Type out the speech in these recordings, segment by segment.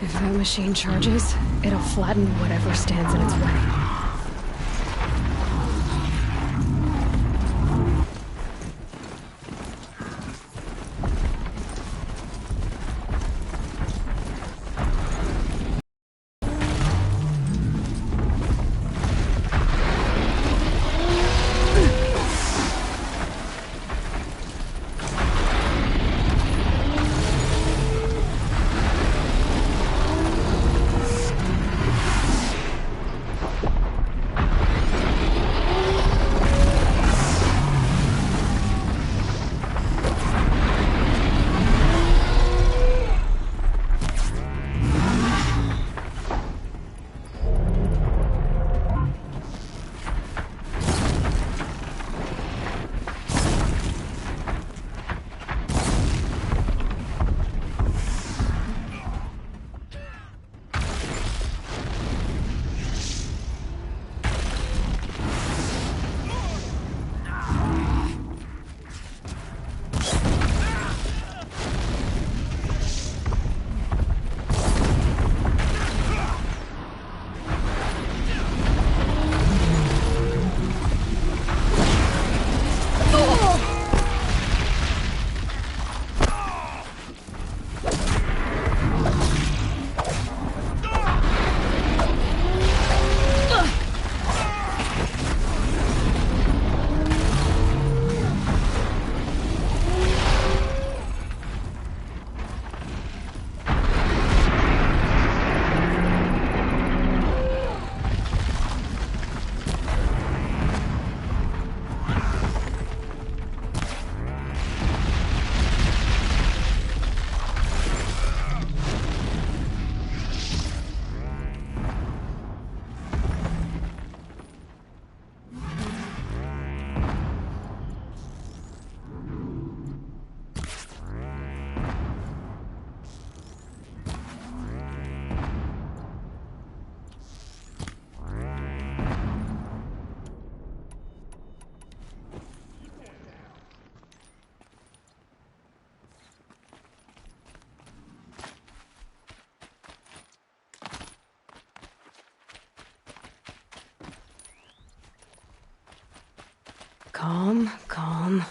If that machine charges, it'll flatten whatever stands in its way. Calm, calm.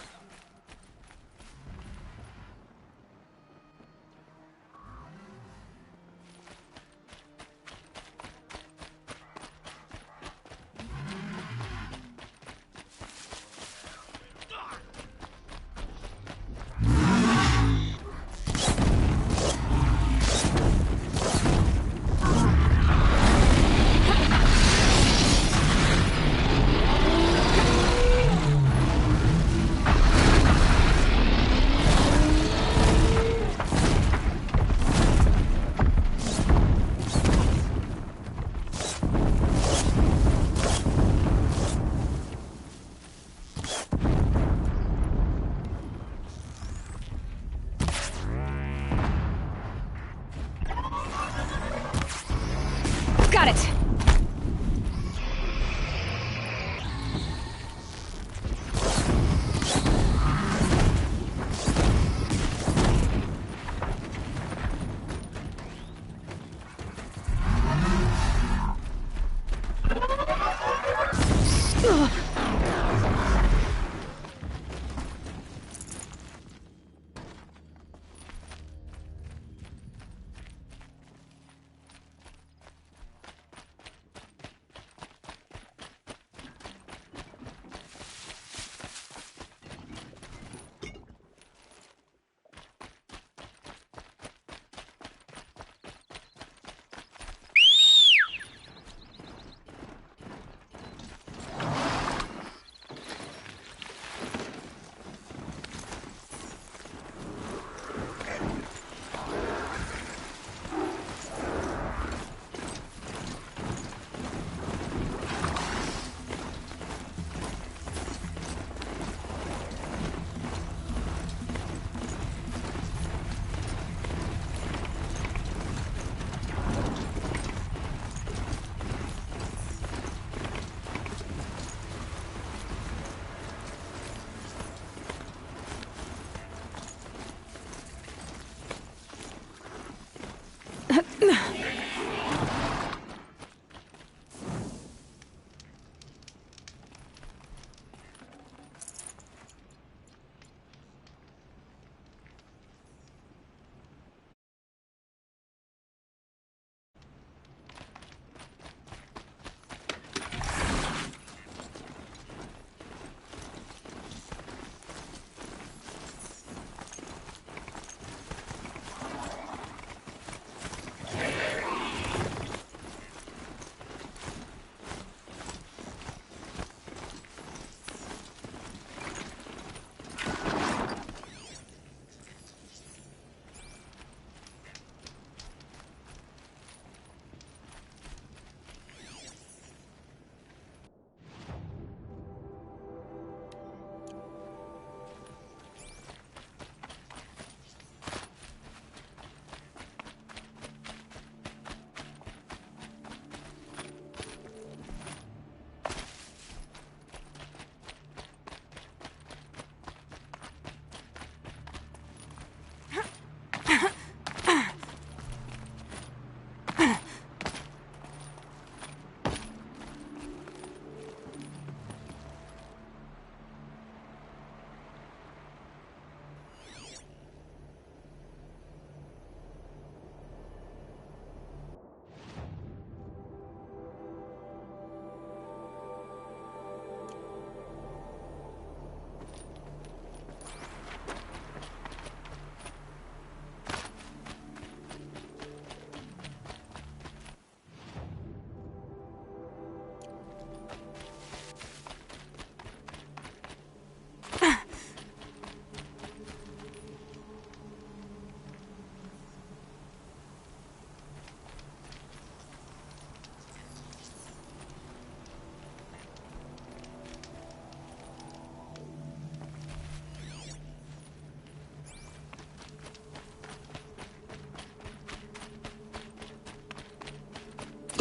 Got it!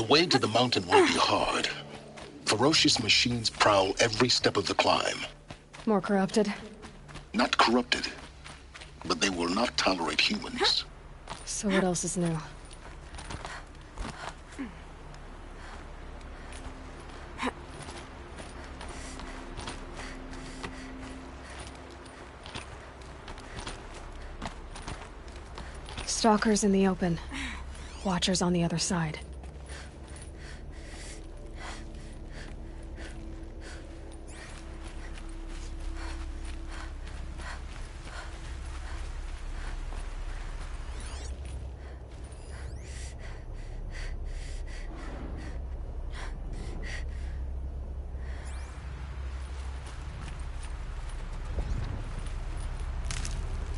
way to the mountain will be hard. Ferocious machines prowl every step of the climb. More corrupted? Not corrupted, but they will not tolerate humans. So what else is new? Stalkers in the open. Watchers on the other side.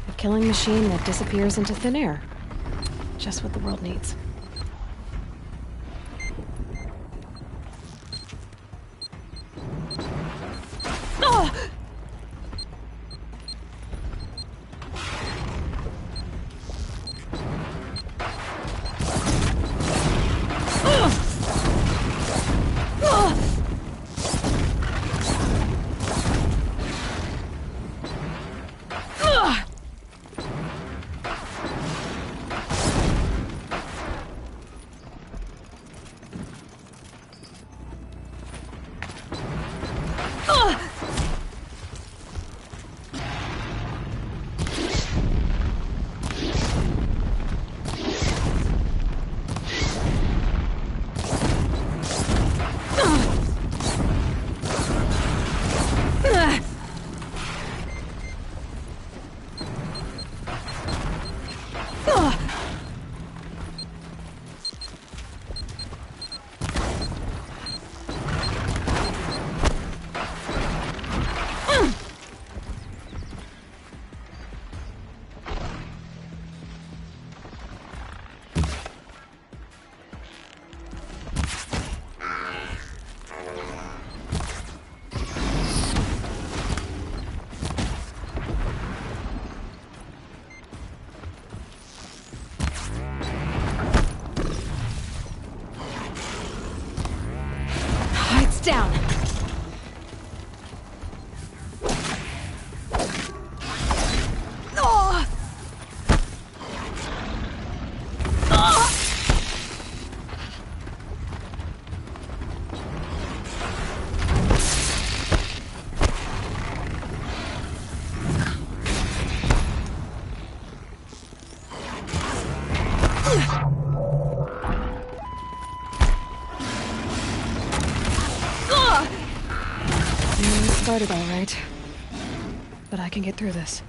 A killing machine that disappears into thin air. Just what the world needs. Down. Started all right, but I can get through this.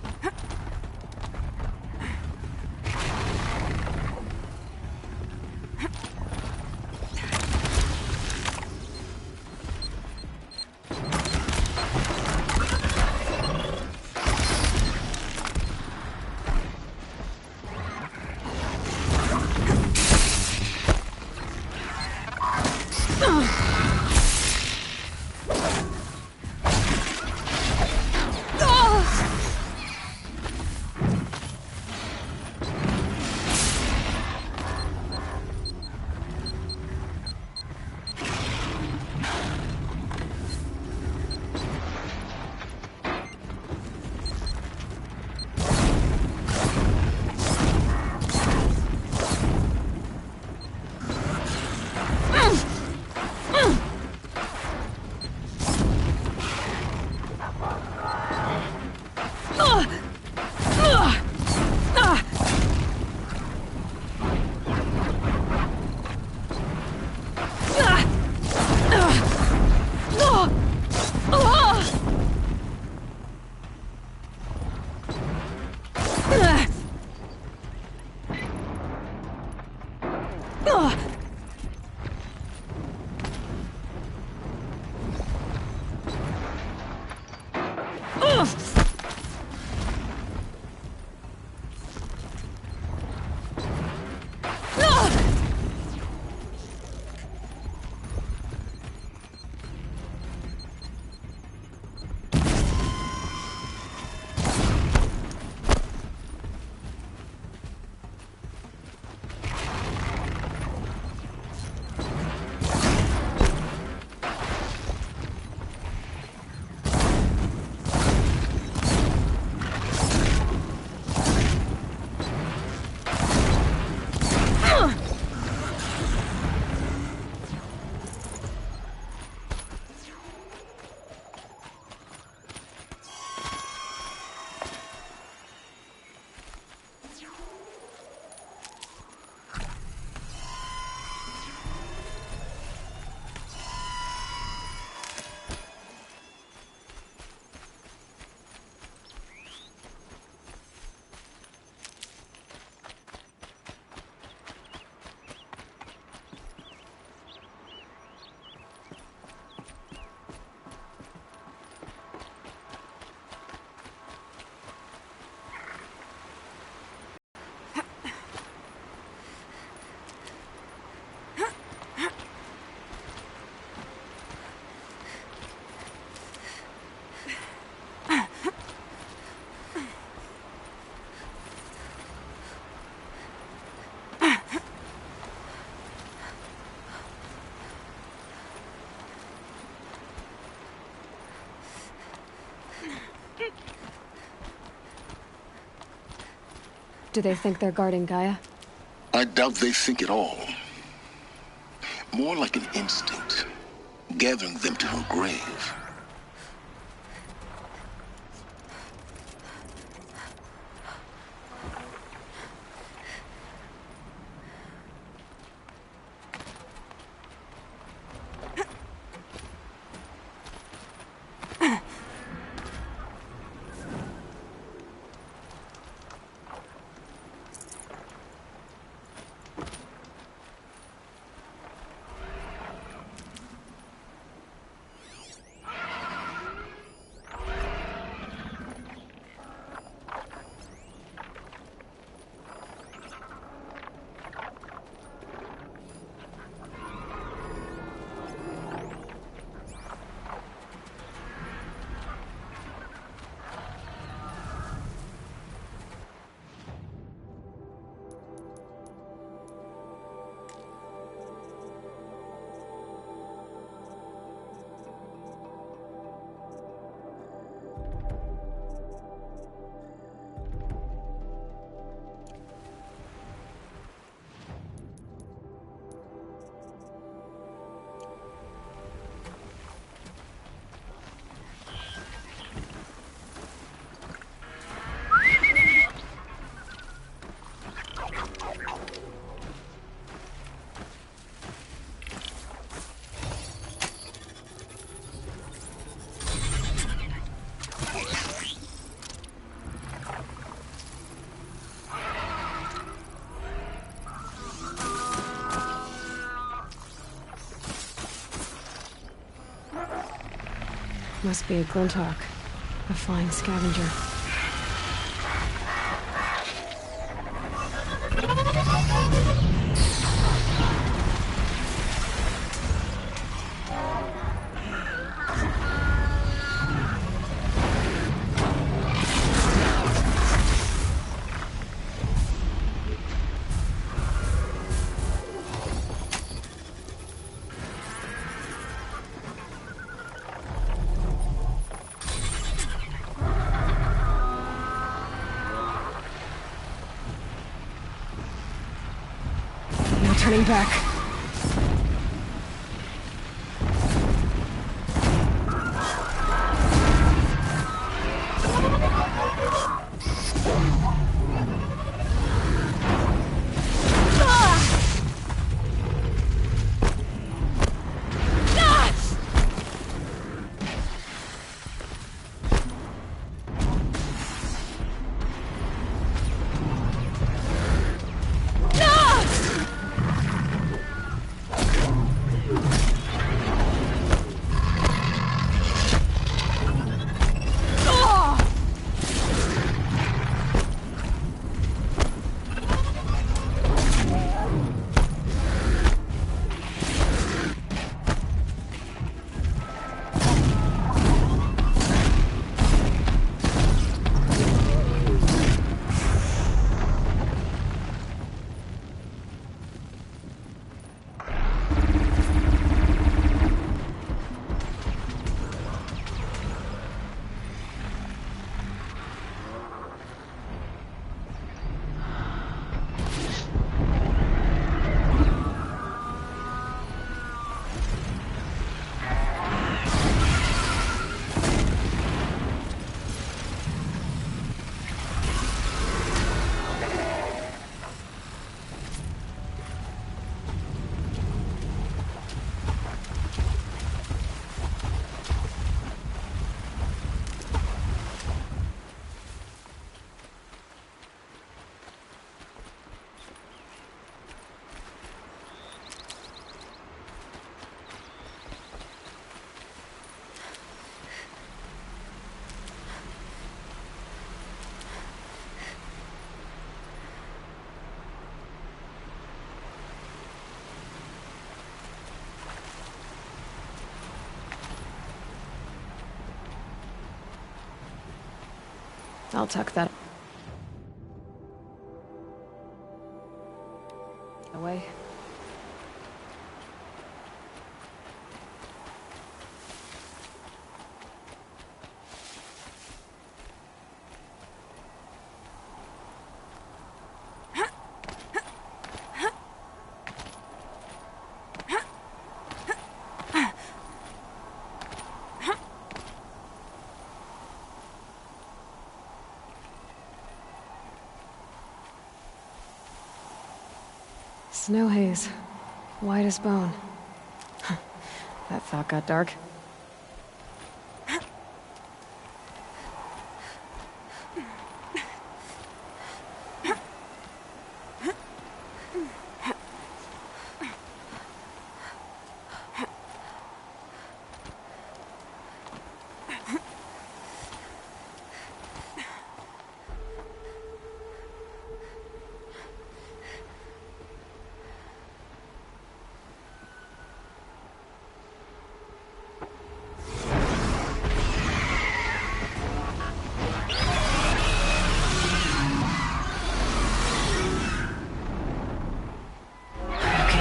Do they think they're guarding Gaia? I doubt they think at all. More like an instinct, gathering them to her grave. Must be a Glinthawk, a flying scavenger. Turning back. I'll tuck that away. Snow haze. White as bone. That thought got dark.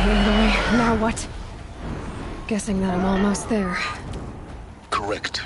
Now what? Guessing that I'm almost there. Correct.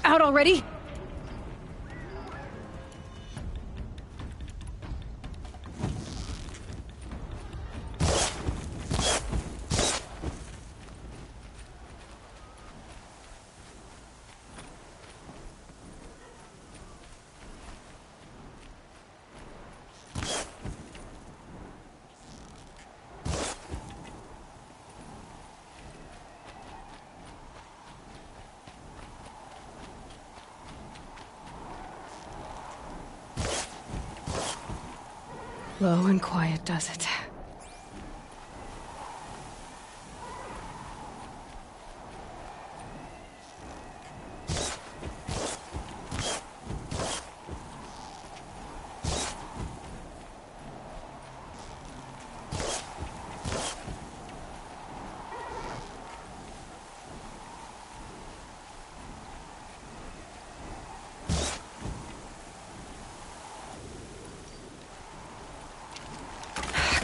Out already? Low and quiet does it.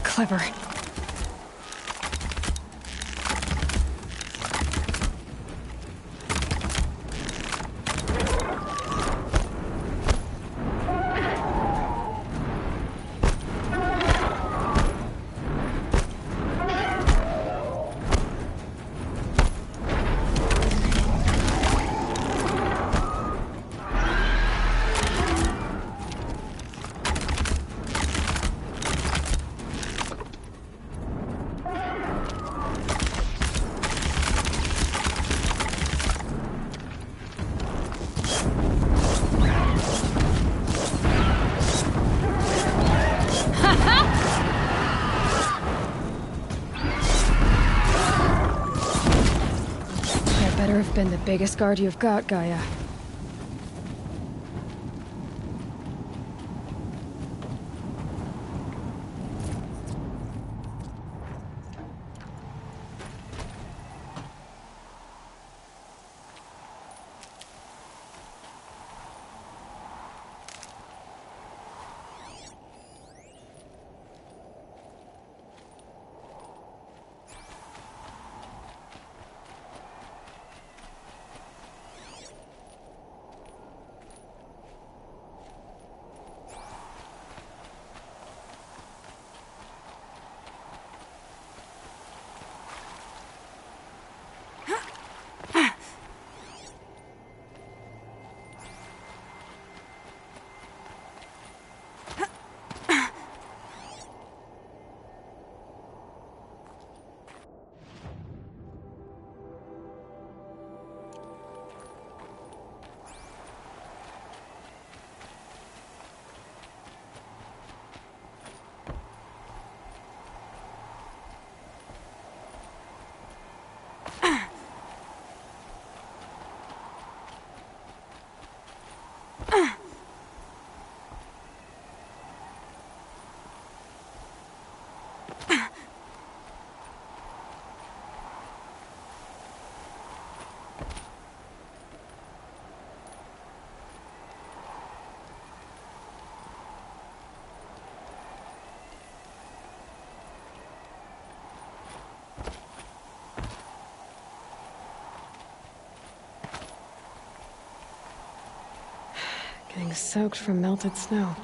Clever. Have been the biggest guard you've got, Gaia. Getting soaked from melted snow.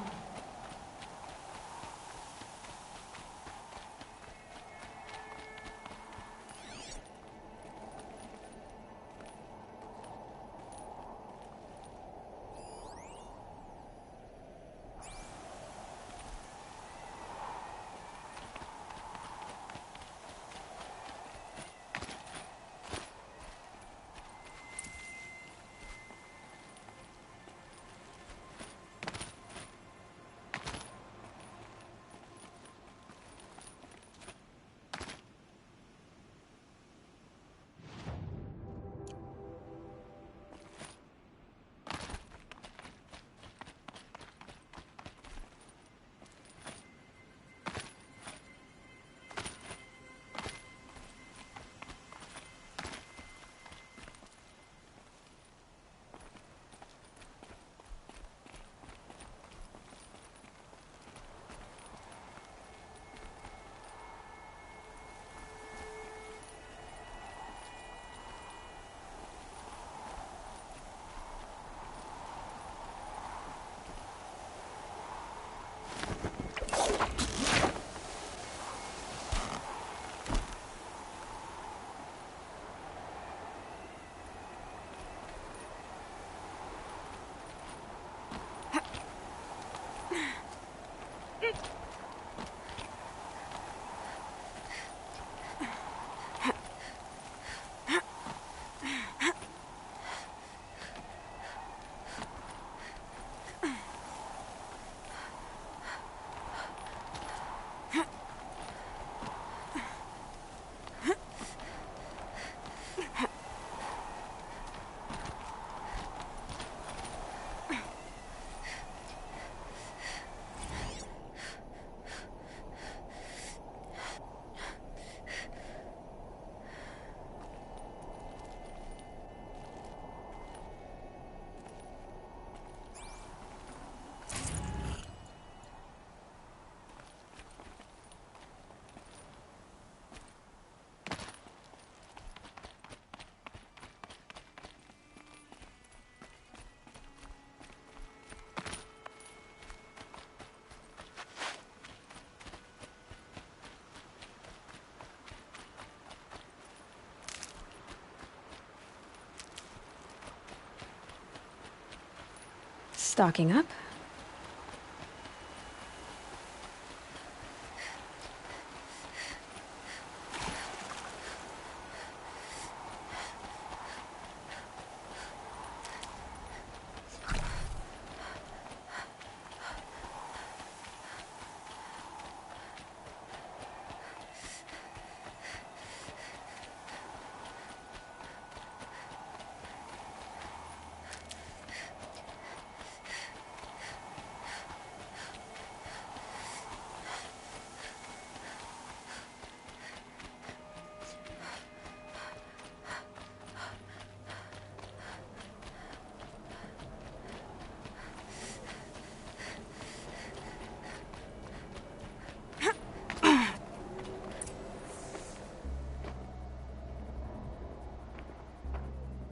Stocking up.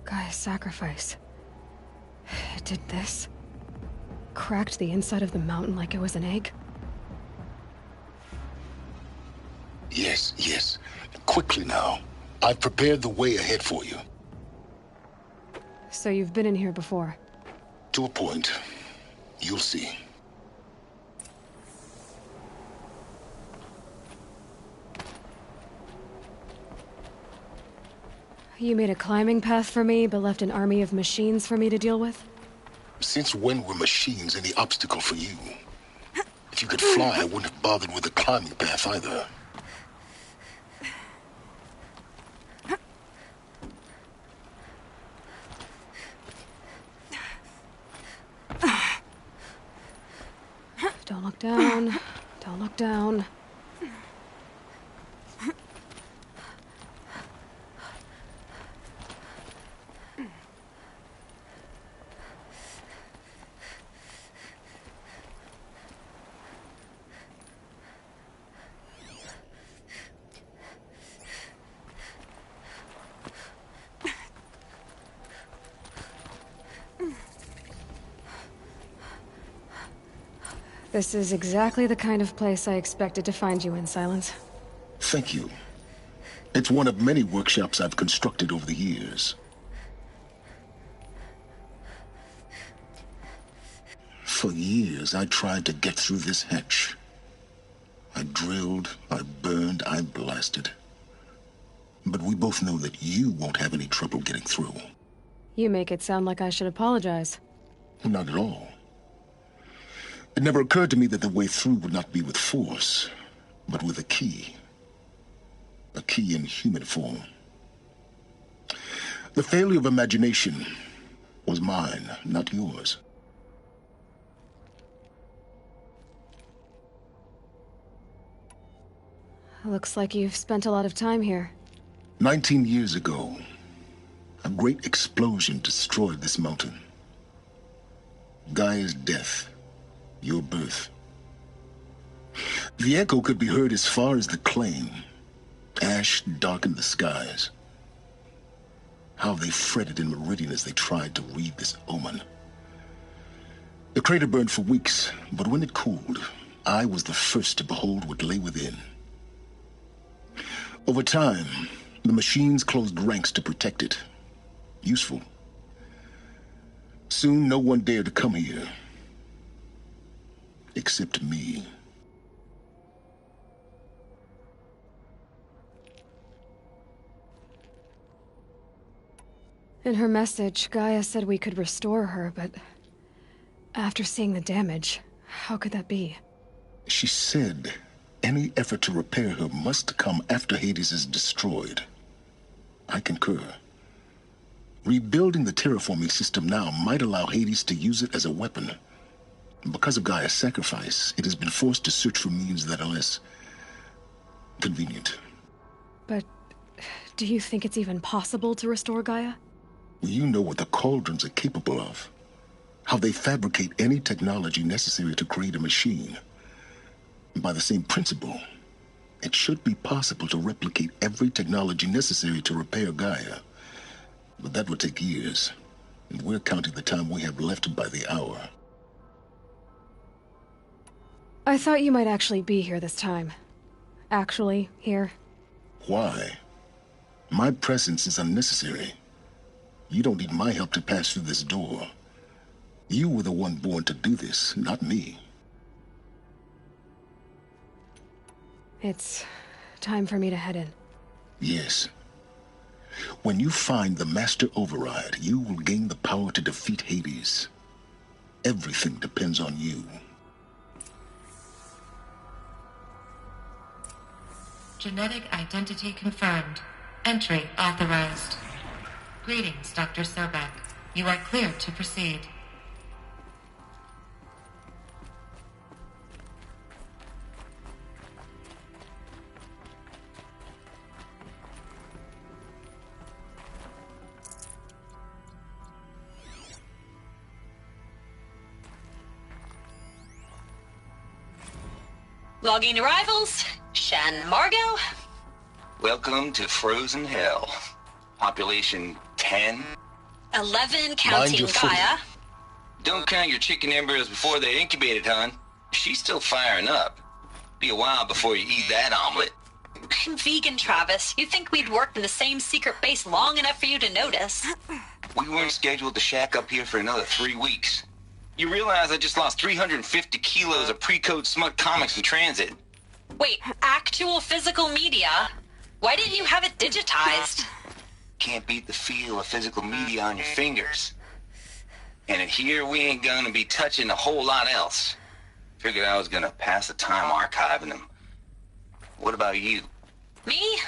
Gaia's sacrifice. It did this. Cracked the inside of the mountain like it was an egg. Yes, yes. Quickly now. I've prepared the way ahead for you. So you've been in here before? To a point. You'll see. You made a climbing path for me, but left an army of machines for me to deal with? Since when were machines any obstacle for you? If you could fly, I wouldn't have bothered with the climbing path either. Don't look down. Don't look down. This is exactly the kind of place I expected to find you in, Silence. Thank you. It's one of many workshops I've constructed over the years. For years, I tried to get through this hatch. I drilled, I burned, I blasted. But we both know that you won't have any trouble getting through. You make it sound like I should apologize. Not at all. It never occurred to me that the way through would not be with force, but with a key. A key in human form. The failure of imagination was mine, not yours. Looks like you've spent a lot of time here. 19 years ago, a great explosion destroyed this mountain. Gaia's death. Your birth. The echo could be heard as far as the claim. Ash darkened the skies. How they fretted in Meridian as they tried to read this omen. The crater burned for weeks, but when it cooled, I was the first to behold what lay within. Over time, the machines closed ranks to protect it. Useful. Soon, no one dared to come here. Except me. In her message, Gaia said we could restore her, but after seeing the damage, how could that be? She said any effort to repair her must come after Hades is destroyed. I concur. Rebuilding the terraforming system now might allow Hades to use it as a weapon. Because of Gaia's sacrifice, it has been forced to search for means that are less convenient. But do you think it's even possible to restore Gaia? You know what the Cauldrons are capable of. How they fabricate any technology necessary to create a machine. By the same principle, it should be possible to replicate every technology necessary to repair Gaia. But that would take years, and we're counting the time we have left by the hour. I thought you might actually be here this time. Actually, here. Why? My presence is unnecessary. You don't need my help to pass through this door. You were the one born to do this, not me. It's time for me to head in. Yes. When you find the Master Override, you will gain the power to defeat Hades. Everything depends on you. Genetic identity confirmed. Entry authorized. Greetings, Dr. Sobek. You are cleared to proceed. Logging arrivals. Shan Margot. Welcome to Frozen Hell. Population 10. 11 counting Gaia. Don't count your chicken embryos before they're incubated, hon. She's still firing up. Be a while before you eat that omelet. I'm vegan, Travis. You'd think we'd worked in the same secret base long enough for you to notice. We weren't scheduled to shack up here for another 3 weeks. You realize I just lost 350 kilos of pre-code smut comics in transit. Wait, actual physical media? Why didn't you have it digitized? Can't beat the feel of physical media on your fingers. And in here, we ain't gonna be touching a whole lot else. Figured I was gonna pass the time archiving them. What about you? Me?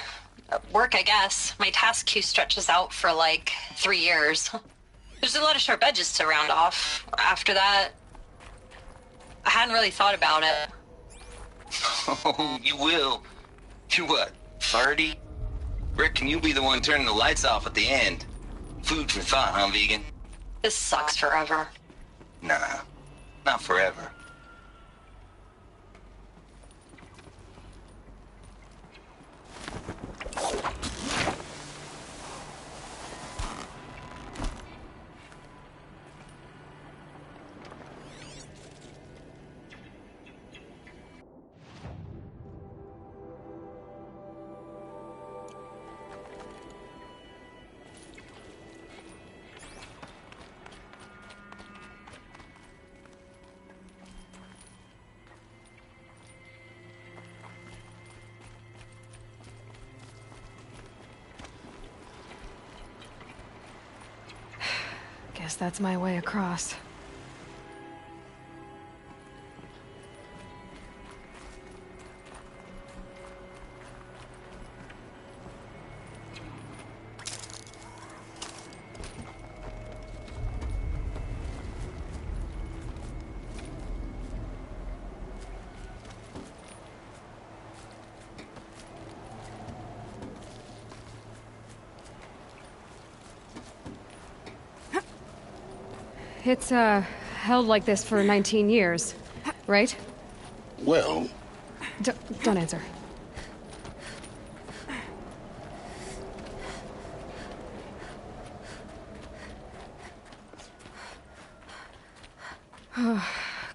Work, I guess. My task queue stretches out for like 3 years. There's a lot of sharp edges to round off. After that, I hadn't really thought about it. Oh, you will. You what, 30? Reckon you'll be the one turning the lights off at the end. Food for thought, huh, vegan? This sucks forever. Nah, not forever. Guess that's my way across. It's, held like this for 19 years, right? Well... Don't answer.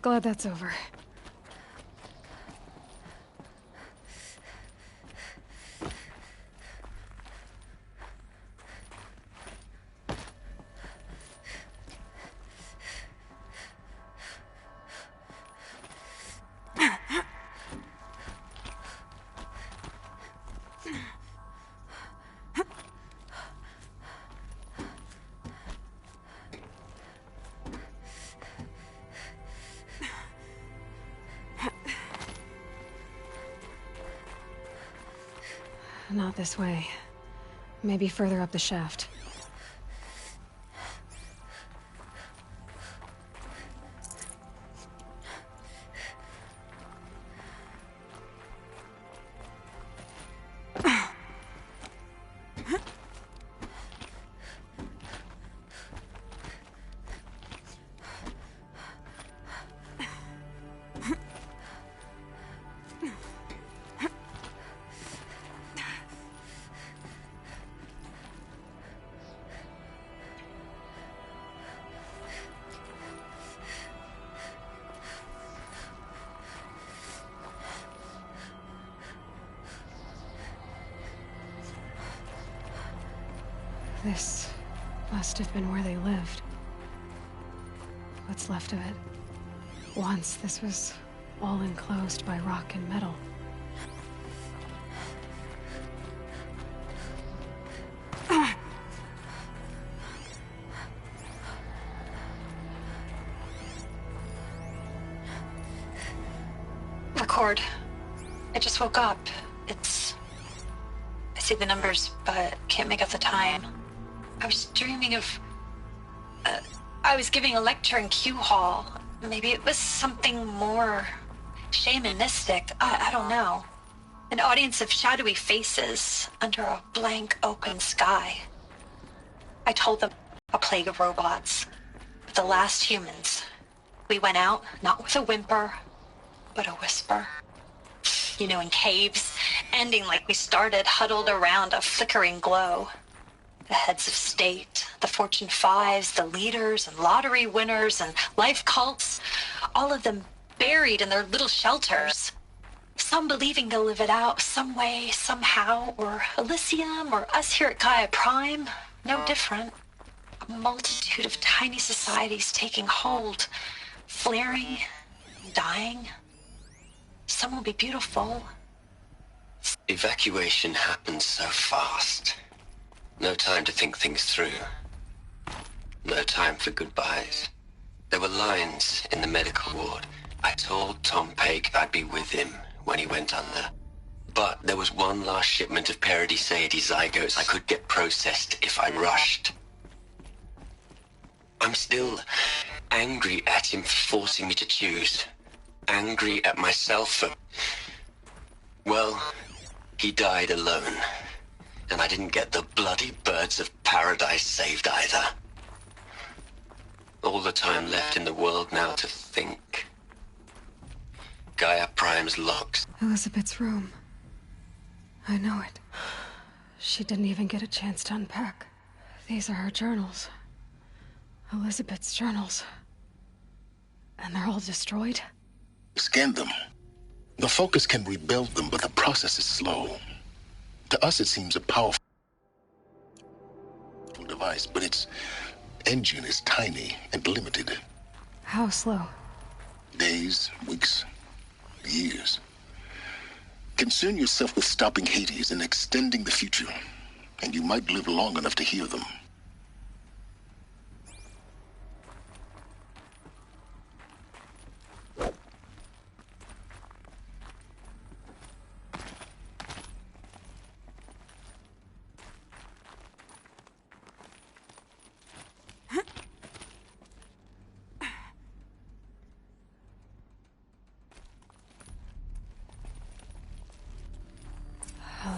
Glad that's over. Not this way. Maybe further up the shaft. This must have been where they lived. what's left of it. Once, this was all enclosed by rock and metal. Record. I just woke up. I see the numbers, but can't make out the time. I was dreaming of... I was giving a lecture in Q Hall. Maybe it was something more shamanistic. I don't know. An audience of shadowy faces under a blank open sky. I told them a plague of robots. The last humans. We went out, not with a whimper, but a whisper. You know, in caves, ending like we started, huddled around a flickering glow. The heads of state, the Fortune 5s, the leaders and lottery winners and life cults, all of them buried in their little shelters. Some believing they'll live it out some way, somehow, or Elysium, or us here at Gaia Prime, no different. A multitude of tiny societies taking hold, flaring, dying. Some will be beautiful. Evacuation happened so fast. No time to think things through. No time for goodbyes. There were lines in the medical ward. I told Tom Pake I'd be with him when he went under. But there was one last shipment of Paradiseidae zygotes I could get processed if I rushed. I'm still angry at him for forcing me to choose. Angry at myself for... Well, he died alone. And I didn't get the bloody birds of paradise saved either. All the time left in the world now to think. Gaia Prime's logs. Elizabeth's room. I know it. She didn't even get a chance to unpack. These are her journals. Elizabeth's journals. And they're all destroyed? Scan them. The Focus can rebuild them, but the process is slow. To us, it seems a powerful device, but its engine is tiny and limited. How slow? Days, weeks, years. Concern yourself with stopping Hades and extending the future, and you might live long enough to hear them.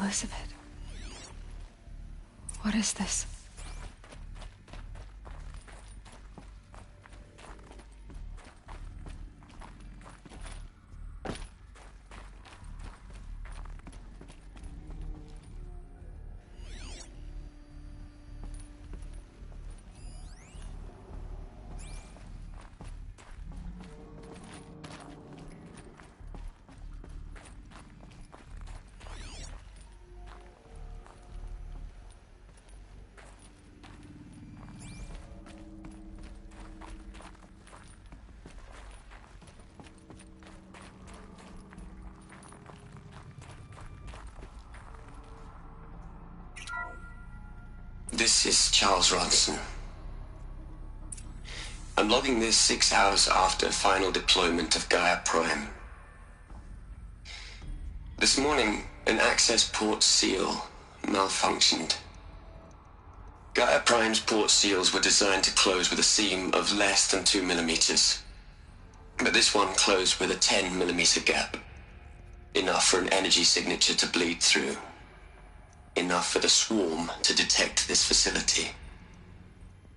Elizabeth. What is this? This is Charles Ronson. I'm logging this 6 hours after final deployment of Gaia Prime. This morning, an access port seal malfunctioned. Gaia Prime's port seals were designed to close with a seam of less than 2 millimeters. But this one closed with a 10 millimeter gap. Enough for an energy signature to bleed through. Enough for the swarm to detect this facility.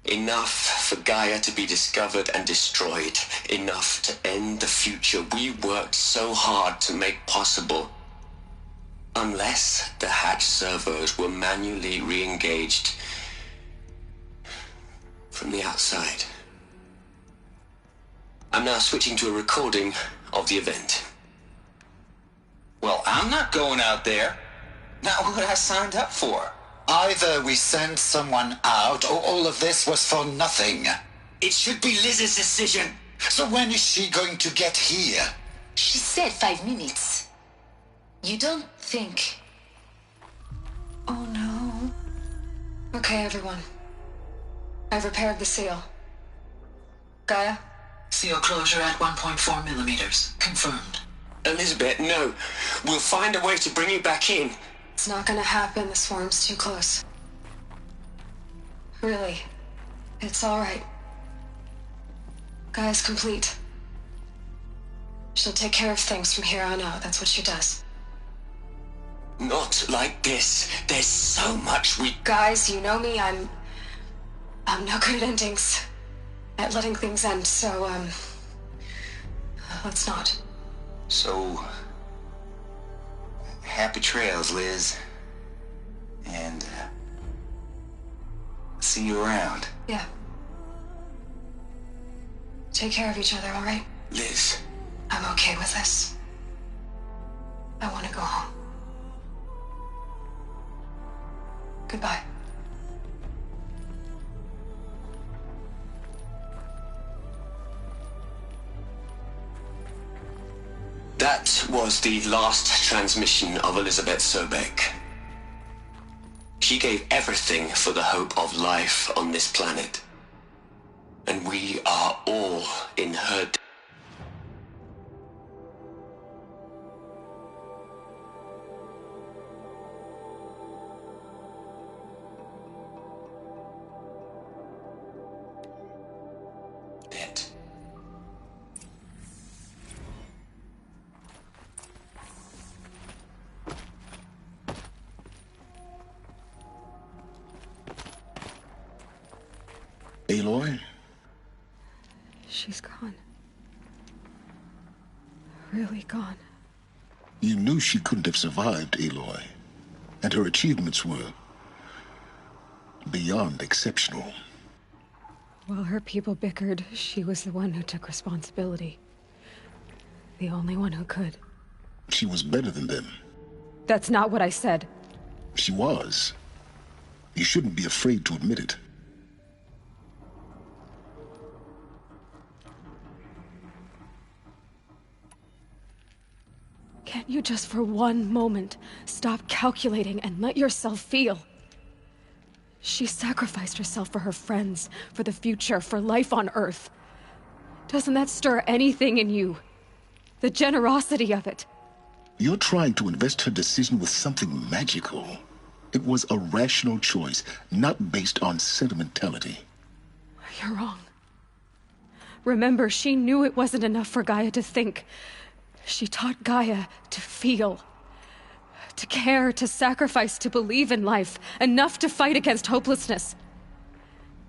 Enough for Gaia to be discovered and destroyed. Enough to end the future we worked so hard to make possible. Unless the hatch servos were manually re-engaged from the outside. I'm now switching to a recording of the event. Well, I'm not going out there. Not what I signed up for. Either we sent someone out, or all of this was for nothing. It should be Liz's decision. So when is she going to get here? She said 5 minutes. You don't think... Oh no. Okay, everyone. I've repaired the seal. Gaia? Seal closure at 1.4 millimeters. Confirmed. Elizabeth, no. We'll find a way to bring you back in. It's not gonna happen. The swarm's too close. Really. It's alright. Gaia's complete. She'll take care of things from here on out. That's what she does. Not like this. There's so much we... Guys, you know me. I'm no good at endings. At letting things end, so, let's not. So, happy trails, Liz. And, see you around. Yeah. Take care of each other, all right? Liz. I'm okay with this. I want to go home. Goodbye. That was the last transmission of Elizabeth Sobek. She gave everything for the hope of life on this planet. And we are all in her debt. Aloy? She's gone. Really gone. You knew she couldn't have survived, Aloy. And her achievements were beyond exceptional. While her people bickered, she was the one who took responsibility. The only one who could. She was better than them. That's not what I said. She was. You shouldn't be afraid to admit it. Can't you just for one moment stop calculating and let yourself feel? She sacrificed herself for her friends, for the future, for life on Earth. Doesn't that stir anything in you? The generosity of it. You're trying to invest her decision with something magical. It was a rational choice, not based on sentimentality. You're wrong. Remember, she knew it wasn't enough for Gaia to think. She taught Gaia to feel, to care, to sacrifice, to believe in life, enough to fight against hopelessness.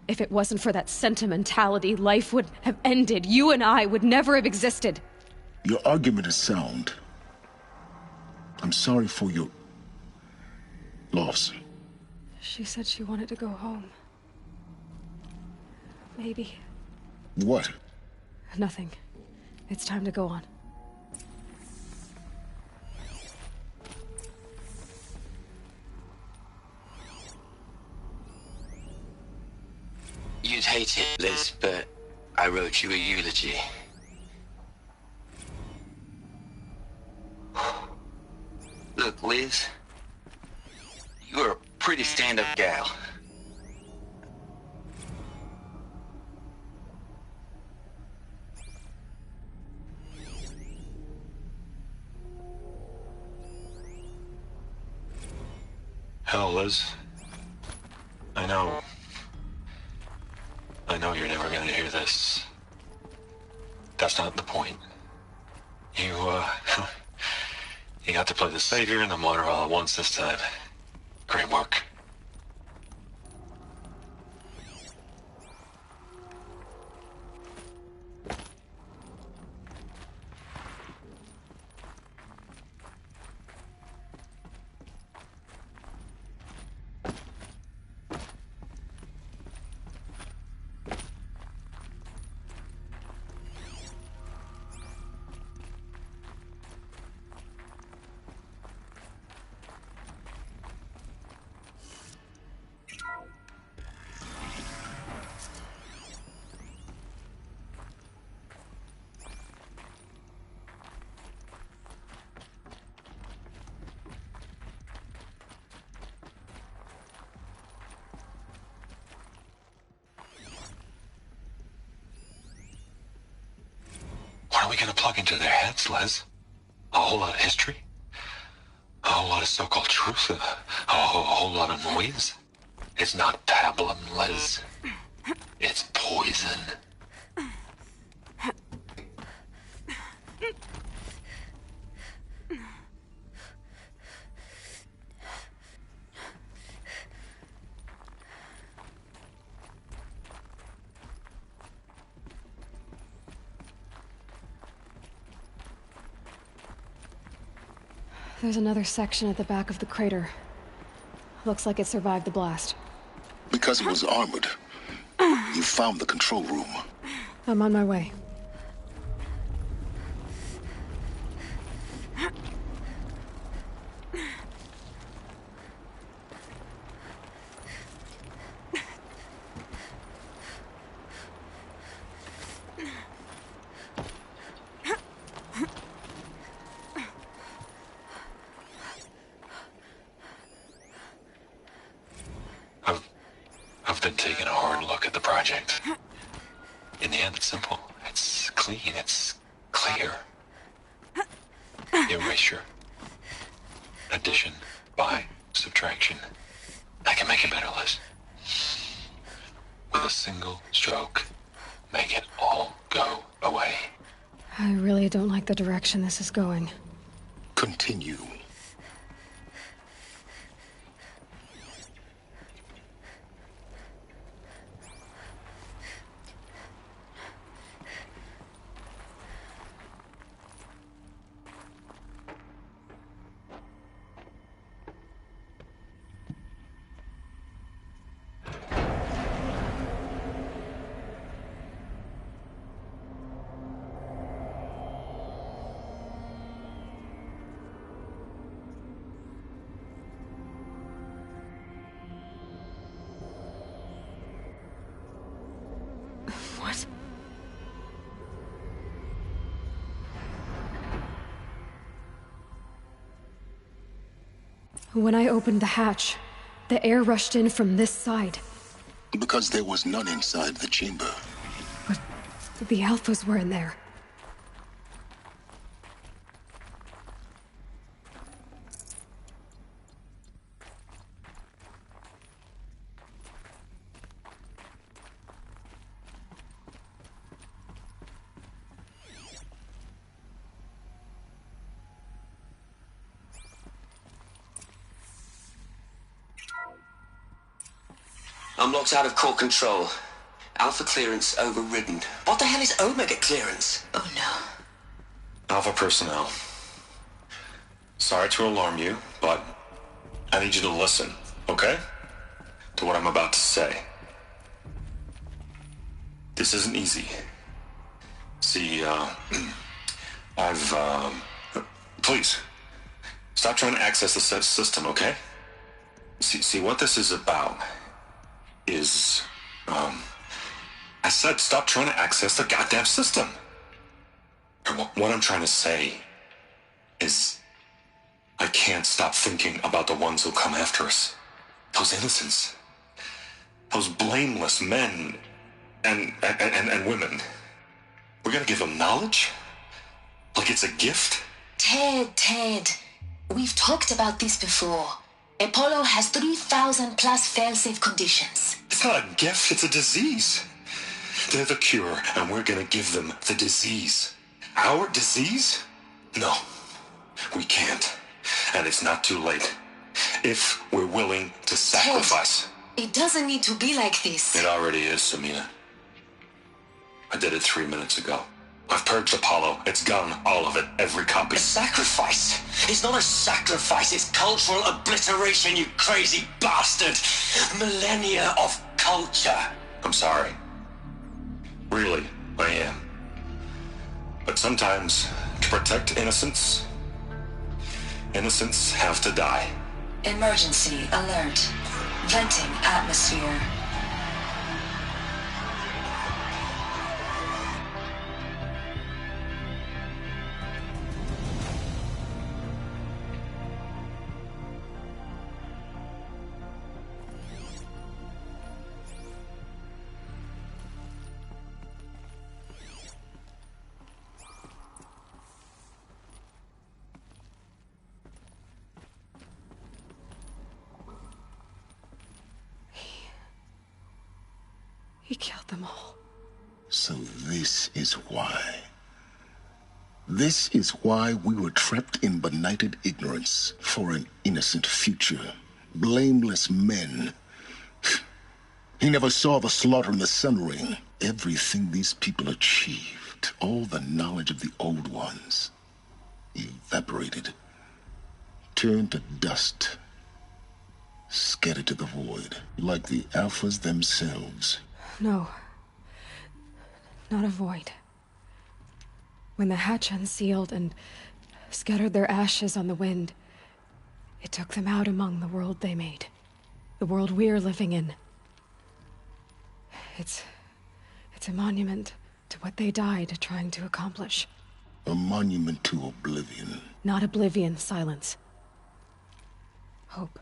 If it wasn't for that sentimentality, life would have ended. You and I would never have existed. Your argument is sound. I'm sorry for your loss. She said she wanted to go home. Maybe. What? Nothing. It's time to go on. You'd hate it, Liz, but I wrote you a eulogy. Look, Liz, you're a pretty stand-up gal. Hell, Liz. I know you're never gonna hear this. That's not the point. You got to play the savior and the martyr all at once this time. Great work. What are we gonna plug into their heads, Les? A whole lot of history? A whole lot of so-called truth? A whole lot of noise? It's not pablum, Les. It's poison. There's another section at the back of the crater. Looks like it survived the blast. Because it was armored, you found the control room. I'm on my way. I've been taking a hard look at the project. In the end, it's simple. It's clean. It's clear. Erasure. Addition. By subtraction. I can make it better, Liz. With a single stroke, make it all go away. I really don't like the direction this is going. Continue. What? When I opened the hatch, the air rushed in from this side. Because there was none inside the chamber. But the Alphas were in there. I'm locked out of core control. Alpha clearance overridden. What the hell is Omega clearance? Oh no. Alpha personnel. Sorry to alarm you, but I need you to listen, okay? To what I'm about to say. This isn't easy. See, please, stop trying to access the system, okay? See, what this is about is, I said stop trying to access the goddamn system. And what I'm trying to say is I can't stop thinking about the ones who'll come after us. Those innocents. Those blameless men and women. We're gonna give them knowledge? Like it's a gift? Ted. We've talked about this before. Apollo has 3,000 plus fail-safe conditions. It's not a gift, it's a disease. They're the cure, and we're gonna give them the disease. Our disease? No, we can't. And it's not too late. If we're willing to sacrifice. Ted, it doesn't need to be like this. It already is, Samina. I did it 3 minutes ago. I've purged Apollo. It's gone, all of it, every copy. A sacrifice? It's not a sacrifice, it's cultural obliteration, you crazy bastard! Millennia of culture! I'm sorry. Really, I am. But sometimes, to protect innocence, innocents have to die. Emergency alert. Venting atmosphere. killed them all. So this is why. This is why we were trapped in benighted ignorance for an innocent future. Blameless men. He never saw the slaughter in the Sun Ring. Everything these people achieved, all the knowledge of the old ones, evaporated, turned to dust, scattered to the void, like the Alphas themselves. No. Not a void. When the hatch unsealed and scattered their ashes on the wind, it took them out among the world they made. The world we're living in. It's a monument to what they died trying to accomplish. A monument to oblivion. Not oblivion, silence. Hope.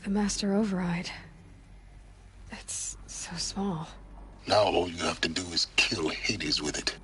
The Master Override. It's so small. Now all you have to do is kill Hades with it.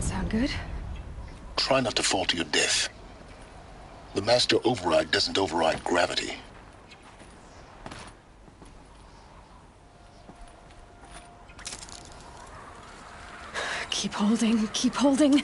Sound good? Try not to fall to your death. The Master Override doesn't override gravity. Keep holding, keep holding.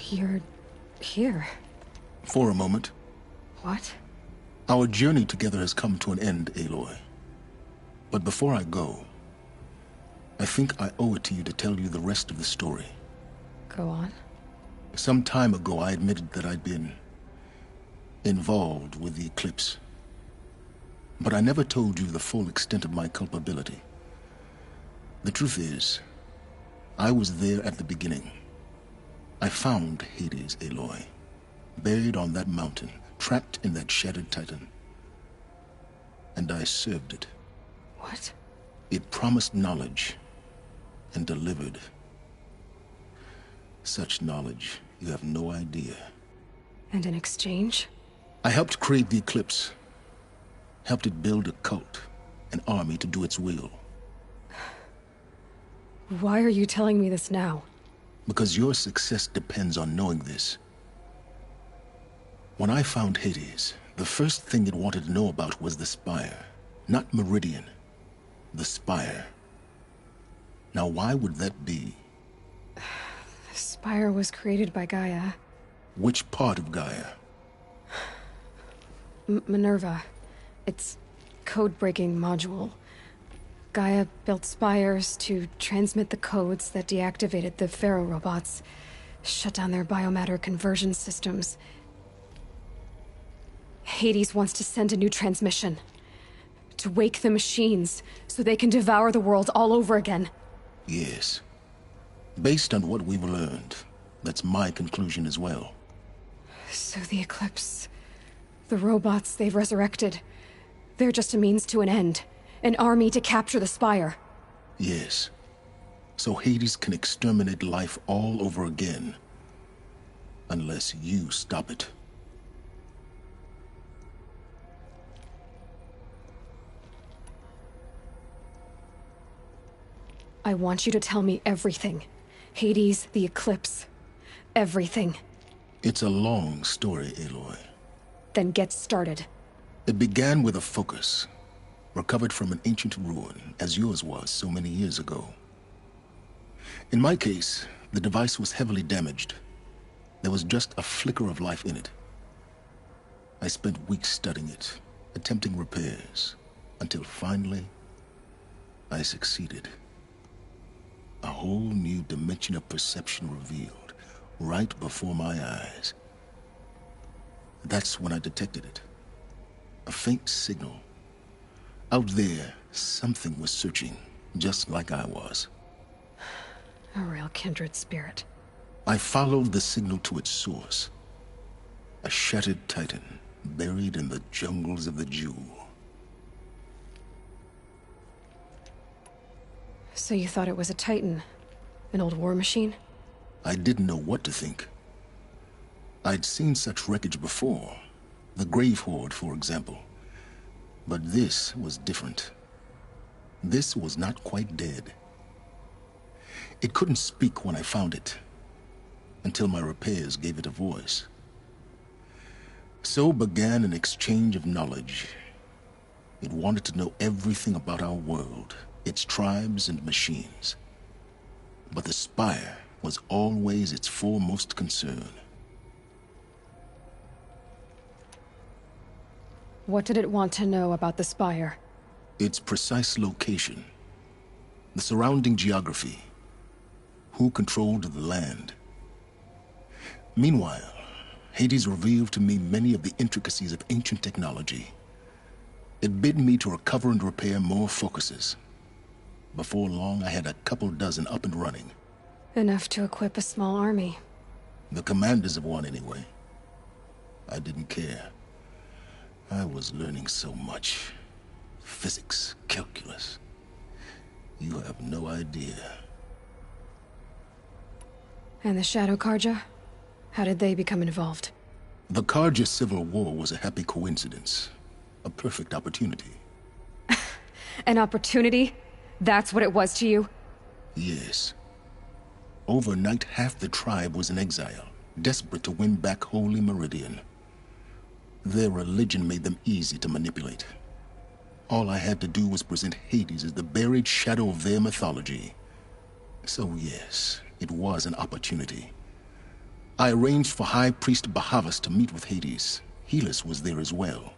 You're here. For a moment. What? Our journey together has come to an end, Aloy. But before I go, I think I owe it to you to tell you the rest of the story. Go on. Some time ago, I admitted that I'd been involved with the eclipse. But I never told you the full extent of my culpability. The truth is, I was there at the beginning. I found Hades, Aloy, buried on that mountain, trapped in that shattered titan. And I served it. What? It promised knowledge and delivered. Such knowledge, you have no idea. And in exchange? I helped create the eclipse. Helped it build a cult, an army to do its will. Why are you telling me this now? Because your success depends on knowing this. When I found Hades, the first thing it wanted to know about was the Spire. Not Meridian. The Spire. Now why would that be? The Spire was created by Gaia. Which part of Gaia? Minerva. Its code-breaking module. Gaia built spires to transmit the codes that deactivated the Pharaoh robots, shut down their biomatter conversion systems. Hades wants to send a new transmission. To wake the machines, so they can devour the world all over again. Yes. Based on what we've learned, that's my conclusion as well. So the Eclipse... the robots they've resurrected... they're just a means to an end. An army to capture the Spire. Yes. So Hades can exterminate life all over again. Unless you stop it. I want you to tell me everything. Hades, the Eclipse. Everything. It's a long story, Aloy. Then get started. It began with a focus. Recovered from an ancient ruin, as yours was so many years ago. In my case, the device was heavily damaged. There was just a flicker of life in it. I spent weeks studying it, attempting repairs, until finally, I succeeded. A whole new dimension of perception revealed, right before my eyes. That's when I detected it. A faint signal. Out there, something was searching, just like I was. A real kindred spirit. I followed the signal to its source. A shattered titan, buried in the jungles of the Jewel. So you thought it was a titan? An old war machine? I didn't know what to think. I'd seen such wreckage before. The Grave Horde, for example. But this was different. This was not quite dead. It couldn't speak when I found it, until my repairs gave it a voice. So began an exchange of knowledge. It wanted to know everything about our world, its tribes and machines. But the Spire was always its foremost concern. What did it want to know about the Spire? Its precise location. The surrounding geography. Who controlled the land. Meanwhile, Hades revealed to me many of the intricacies of ancient technology. It bid me to recover and repair more focuses. Before long, I had a couple dozen up and running. Enough to equip a small army. The commanders of one, anyway. I didn't care. I was learning so much. Physics, calculus. You have no idea. And the Shadow Karja? How did they become involved? The Karja civil war was a happy coincidence. A perfect opportunity. An opportunity? That's what it was to you? Yes. Overnight, half the tribe was in exile, desperate to win back Holy Meridian. Their religion made them easy to manipulate. All I had to do was present Hades as the buried shadow of their mythology. So yes, it was an opportunity. I arranged for High Priest Bahavas to meet with Hades. Helis was there as well.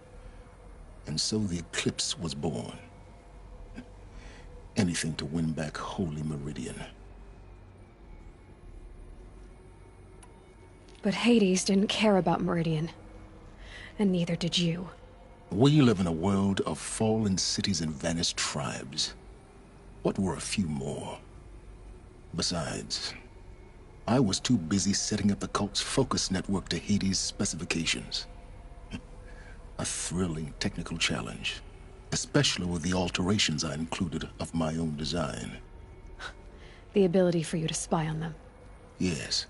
And so the Eclipse was born. Anything to win back Holy Meridian. But Hades didn't care about Meridian. And neither did you. We live in a world of fallen cities and vanished tribes. What were a few more? Besides, I was too busy setting up the cult's focus network to Hades' specifications. A thrilling technical challenge, especially with the alterations I included of my own design. The ability for you to spy on them. Yes.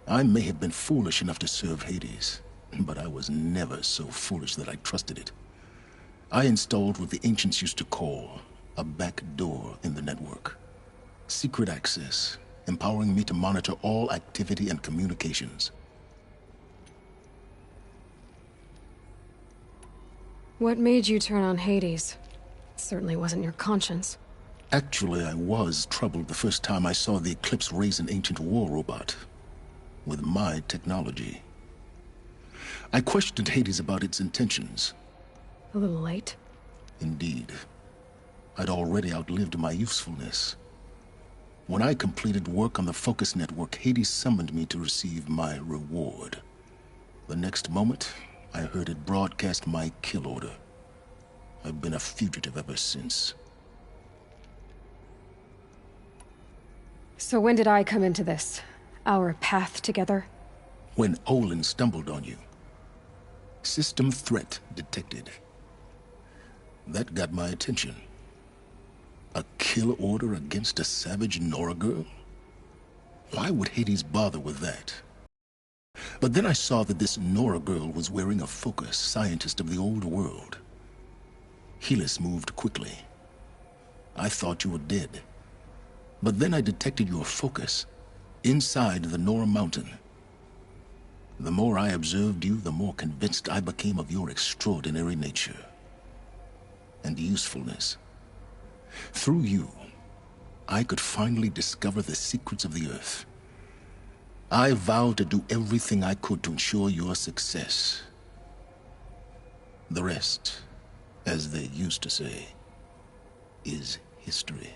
I may have been foolish enough to serve Hades, but I was never so foolish that I trusted it. I installed what the ancients used to call a back door in the network. Secret access, empowering me to monitor all activity and communications. What made you turn on Hades? It certainly wasn't your conscience. Actually, I was troubled the first time I saw the Eclipse raise an ancient war robot. With my technology. I questioned Hades about its intentions. A little late? Indeed. I'd already outlived my usefulness. When I completed work on the Focus Network, Hades summoned me to receive my reward. The next moment, I heard it broadcast my kill order. I've been a fugitive ever since. So when did I come into this? Our path together? When Olin stumbled on you. System threat detected. That got my attention. A kill order against a savage Nora girl? Why would Hades bother with that? But then I saw that this Nora girl was wearing a Focus, scientist of the old world. Helis moved quickly. I thought you were dead. But then I detected your Focus inside the Nora mountain. The more I observed you, the more convinced I became of your extraordinary nature and usefulness. Through you, I could finally discover the secrets of the Earth. I vowed to do everything I could to ensure your success. The rest, as they used to say, is history.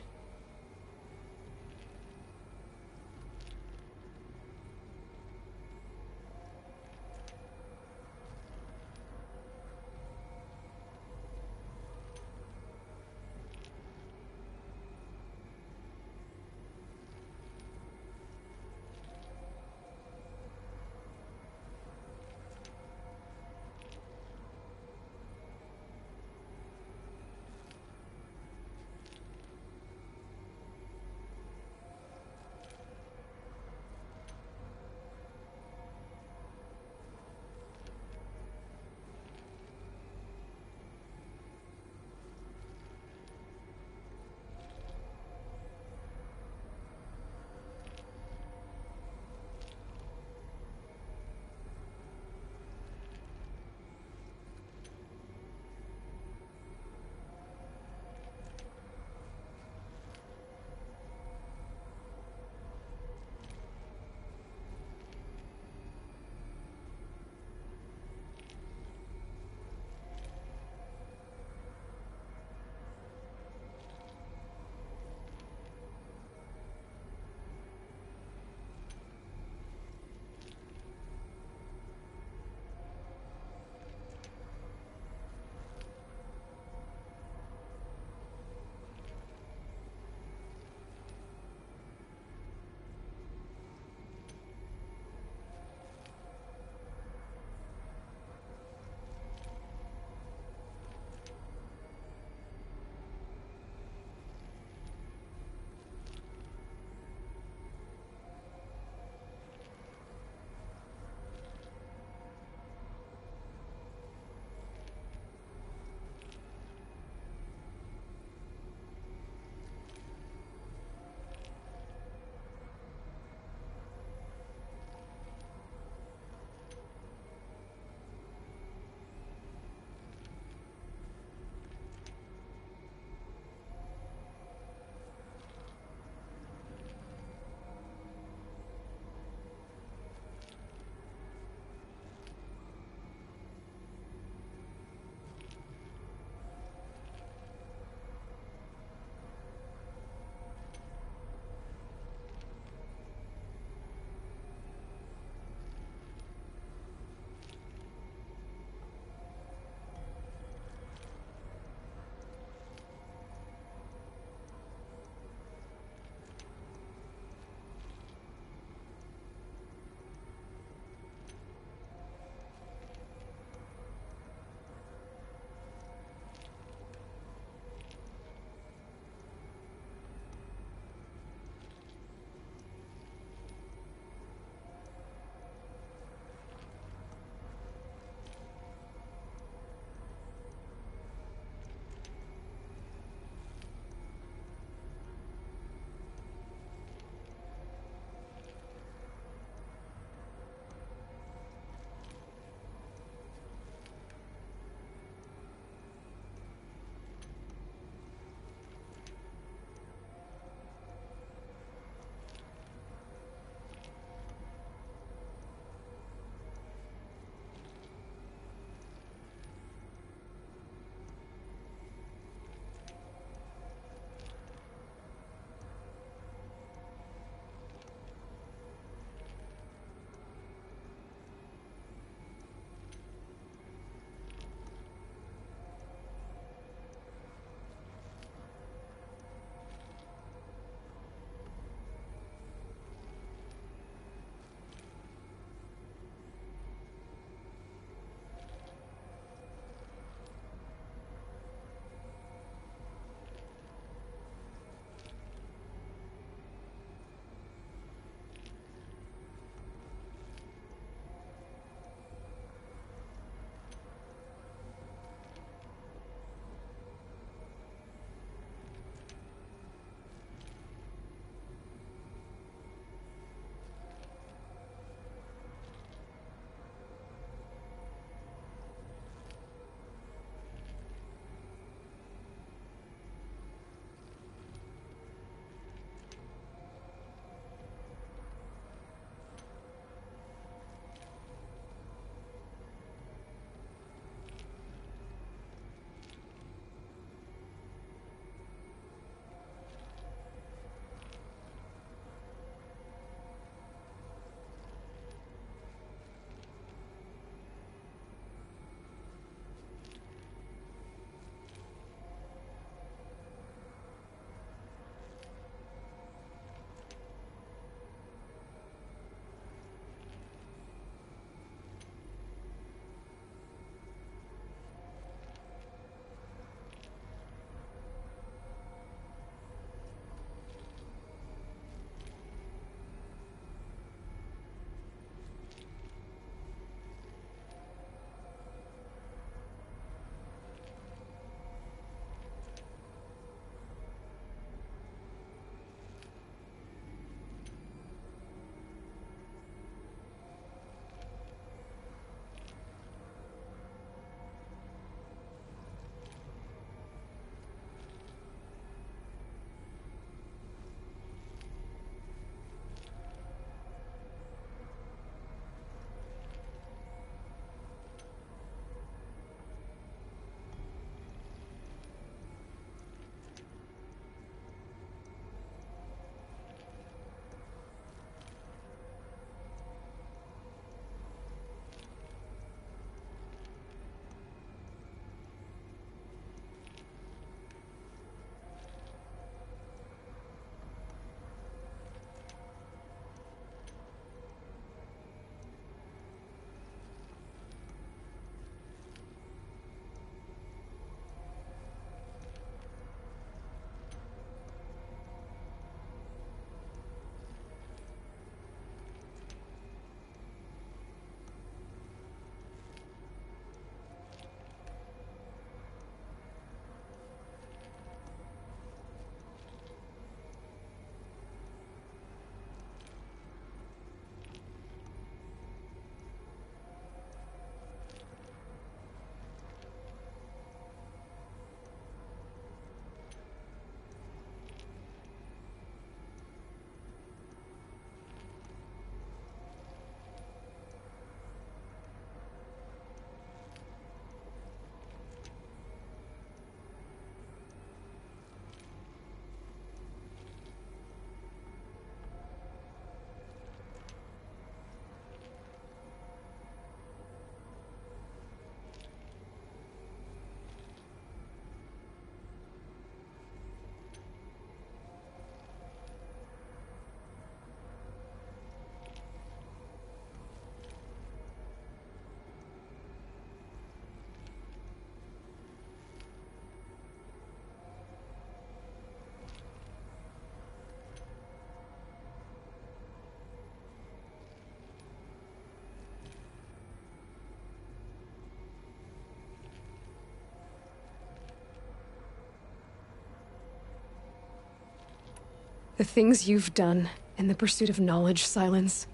The things you've done in the pursuit of knowledge, Silence.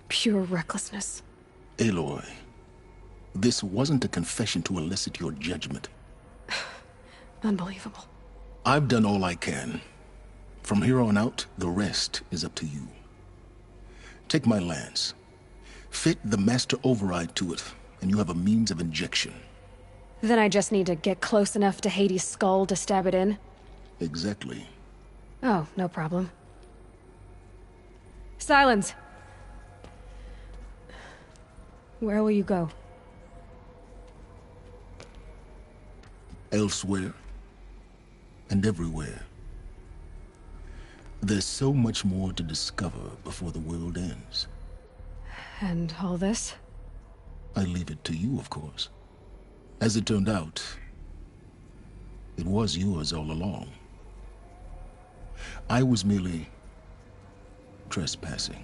Pure recklessness. Aloy, this wasn't a confession to elicit your judgment. Unbelievable. I've done all I can. From here on out, the rest is up to you. Take my lance. Fit the master override to it, and you have a means of injection. Then I just need to get close enough to Hades' skull to stab it in? Exactly. Oh, no problem. Silence! Where will you go? Elsewhere. And everywhere. There's so much more to discover before the world ends. And all this? I leave it to you, of course. As it turned out, it was yours all along. I was merely trespassing.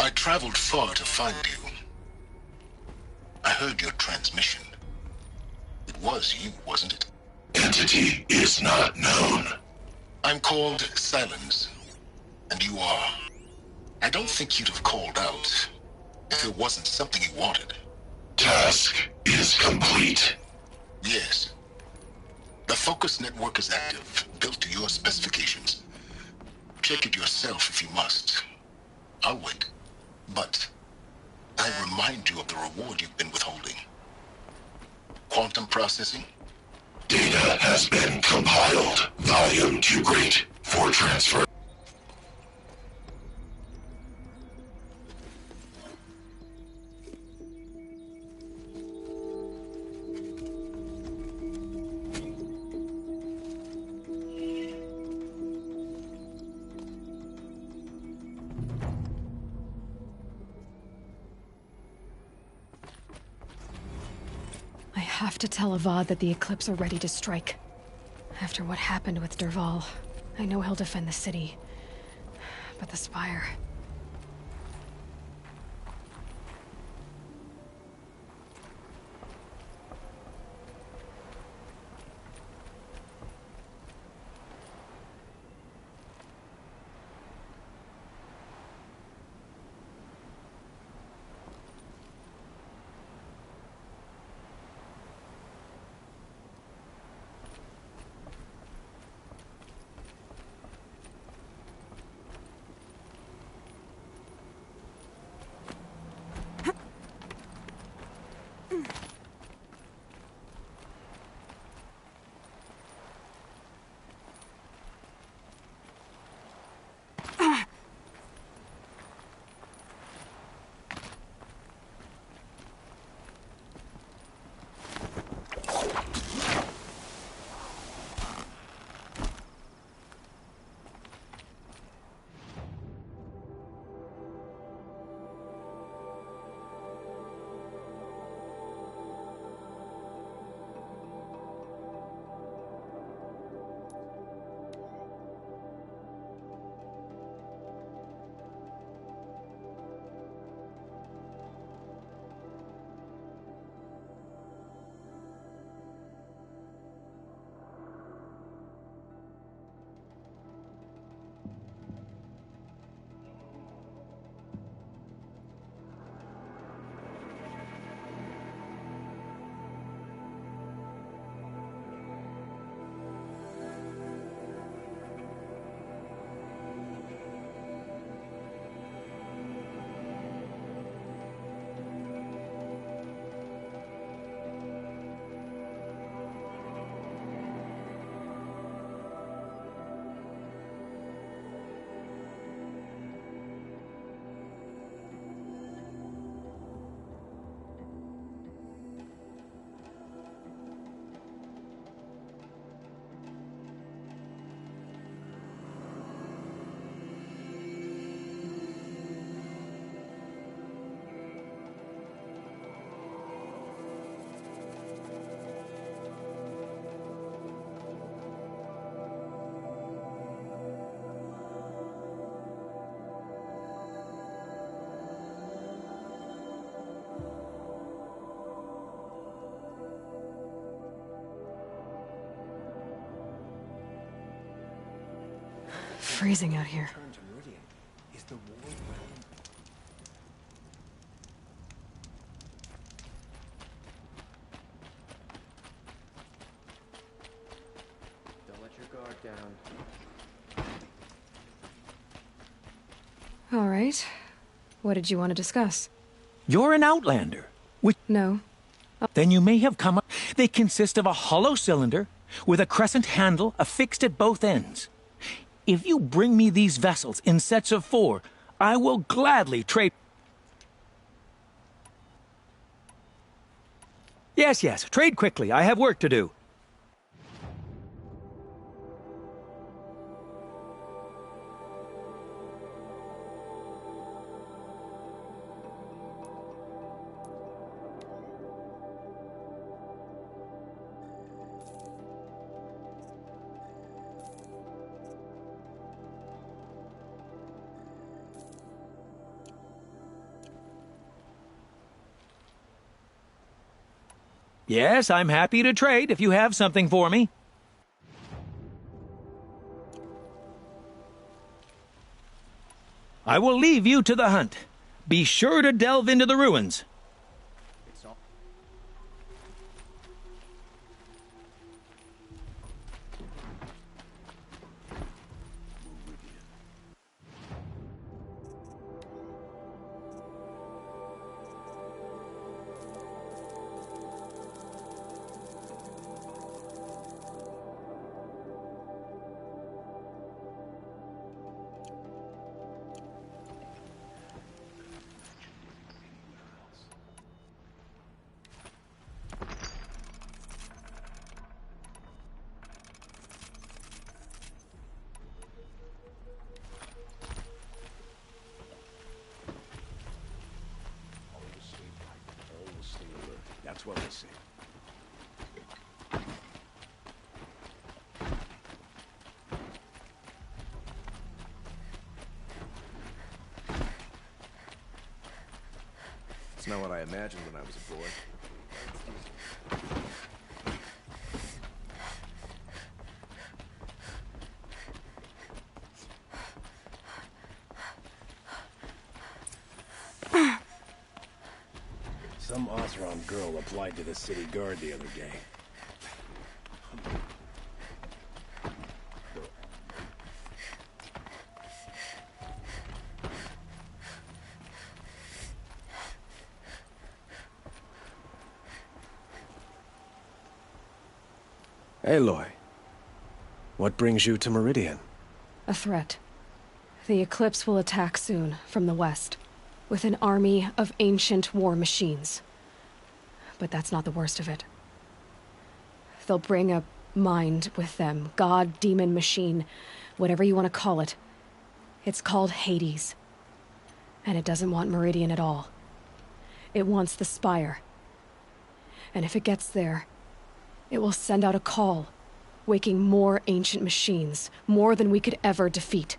I traveled far to find you. I heard your transmission. It was you, wasn't it? Entity is not known. I'm called Silence, and you are. I don't think you'd have called out if there wasn't something you wanted. Task is complete. Yes. The focus network is active, built to your specifications. Check it yourself if you must. I'll wait. But I remind you of the reward you've been withholding. Quantum processing? Data has been compiled. Volume too great for transfer. I have to tell Avad that the Eclipse are ready to strike. After what happened with Dervahl, I know he'll defend the city. But the Spire... freezing out here. Don't let your guard down. All right. What did you want to discuss? You're an Outlander. Which... No. Then you may have come up... They consist of a hollow cylinder with a crescent handle affixed at both ends. If you bring me these vessels in sets of 4, I will gladly trade... Yes, trade quickly. I have work to do. Yes, I'm happy to trade if you have something for me. I will leave you to the hunt. Be sure to delve into the ruins. That's what I see. It's not what I imagined when I was a boy. Some Osram girl applied to the city guard the other day. Aloy, what brings you to Meridian? A threat. The Eclipse will attack soon, from the west, with an army of ancient war machines. But that's not the worst of it. They'll bring a mind with them, god, demon, machine, whatever you want to call it. It's called Hades. And it doesn't want Meridian at all. It wants the Spire. And if it gets there, it will send out a call, waking more ancient machines, more than we could ever defeat.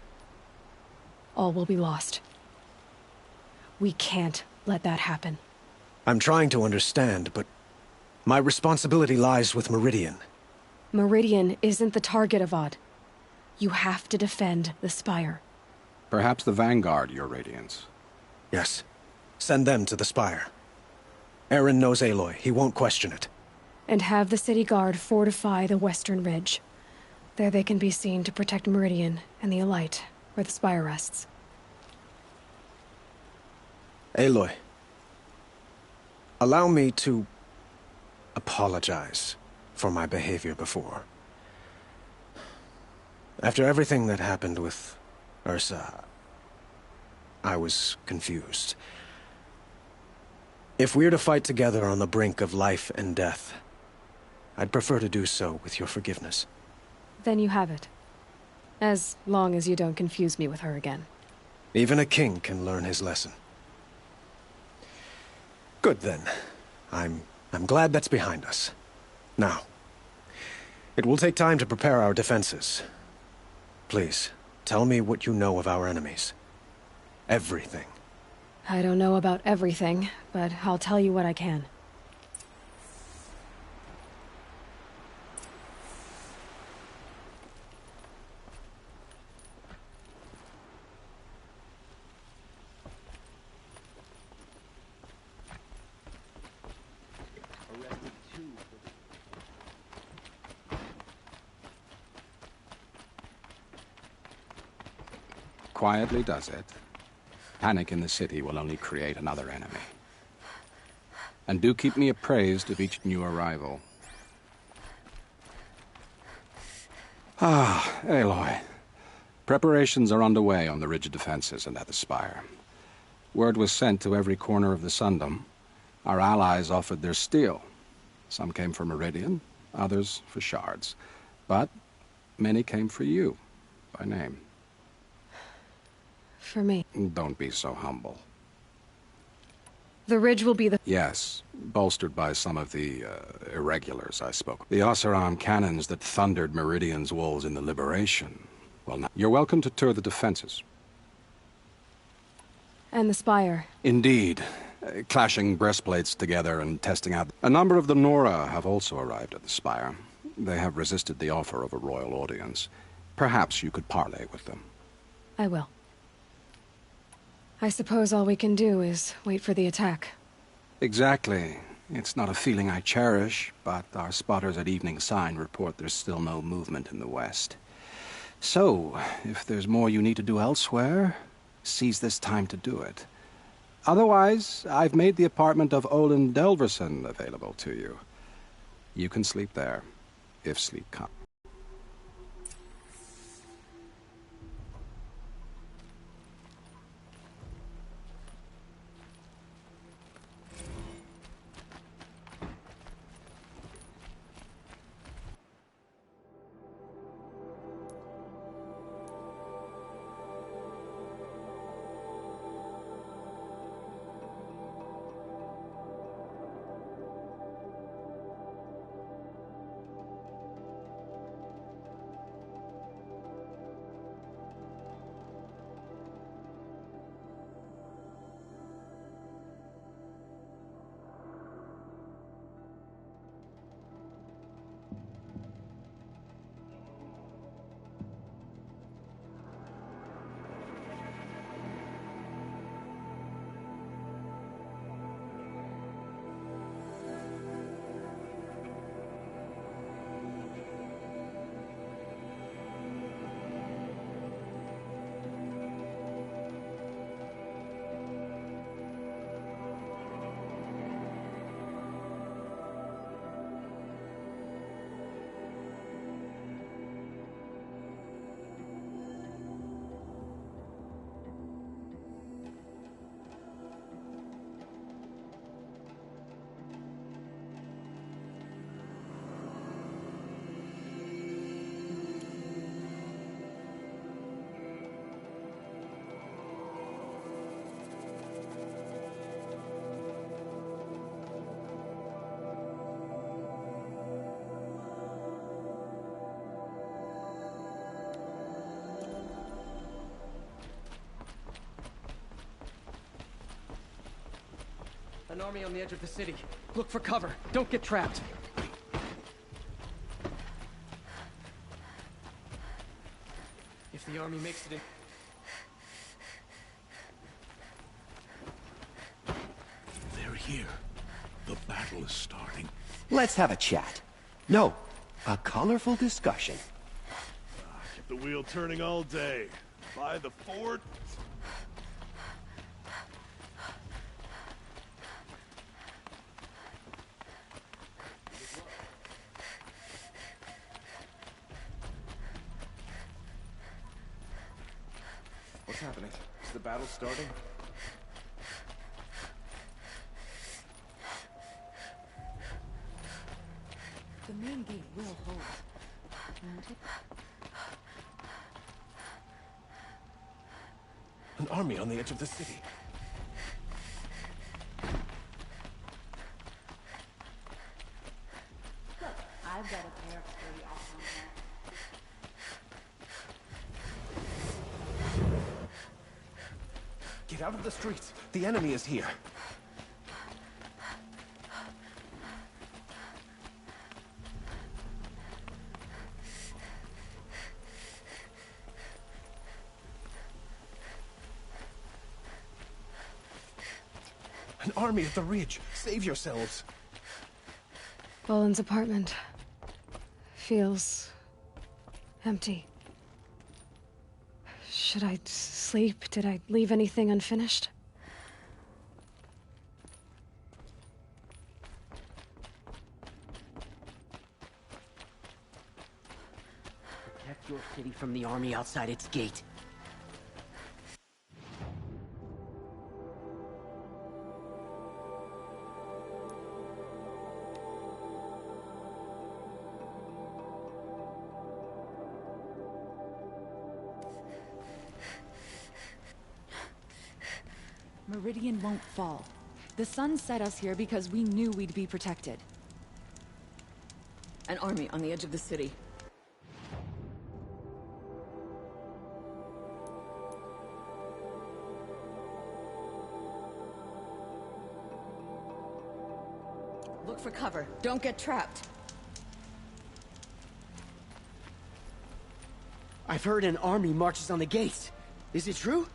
All will be lost. We can't let that happen. I'm trying to understand, but my responsibility lies with Meridian. Meridian isn't the target, Avad. You have to defend the Spire. Perhaps the Vanguard, Your Radiance. Yes. Send them to the Spire. Aaron knows Aloy. He won't question it. And have the city guard fortify the western ridge. There they can be seen to protect Meridian and the Elite, where the Spire rests. Aloy, allow me to apologize for my behavior before. After everything that happened with Ursa, I was confused. If we're to fight together on the brink of life and death, I'd prefer to do so with your forgiveness. Then you have it. As long as you don't confuse me with her again. Even a king can learn his lesson. Good then. I'm glad that's behind us. Now, it will take time to prepare our defenses. Please, tell me what you know of our enemies. Everything. I don't know about everything, but I'll tell you what I can. quietly does it, panic in the city will only create another enemy. And do keep me appraised of each new arrival. Ah, Aloy. Preparations are underway on the rigid defenses and at the spire. Word was sent to every corner of the Sundom. Our allies offered their steel. Some came for Meridian, others for shards. But many came for you, by name. For me. Don't be so humble. The ridge will be the... Yes, bolstered by some of the irregulars I spoke. The Oseram cannons that thundered Meridian's walls in the Liberation. Well, now, you're welcome to tour the defenses. And the spire. Indeed. Clashing breastplates together and testing out. A number of the Nora have also arrived at the spire. They have resisted the offer of a royal audience. Perhaps you could parley with them. I will. I suppose all we can do is wait for the attack. Exactly. It's not a feeling I cherish, but our spotters at Evening Sign report there's still no movement in the west. So, if there's more you need to do elsewhere, seize this time to do it. Otherwise, I've made the apartment of Olin Delverson available to you. You can sleep there, if sleep comes. An army on the edge of the city. Look for cover. Don't get trapped. If the army makes it in... They're here. The battle is starting. Let's have a chat. No, a colorful discussion. Keep the wheel turning all day. By the fort. What's happening? Is the battle starting? The main gate will hold, won't it? An army on the edge of the city. Look, I've got a pair of sturdy awesome Get out of the streets. The enemy is here. An army at the ridge. Save yourselves. Boland's apartment feels empty. Should I sleep? Did I leave anything unfinished? Protect your city from the army outside its gate. Meridian won't fall. The sun set us here because we knew we'd be protected. An army on the edge of the city. Look for cover. Don't get trapped. I've heard an army marches on the gates. Is it true?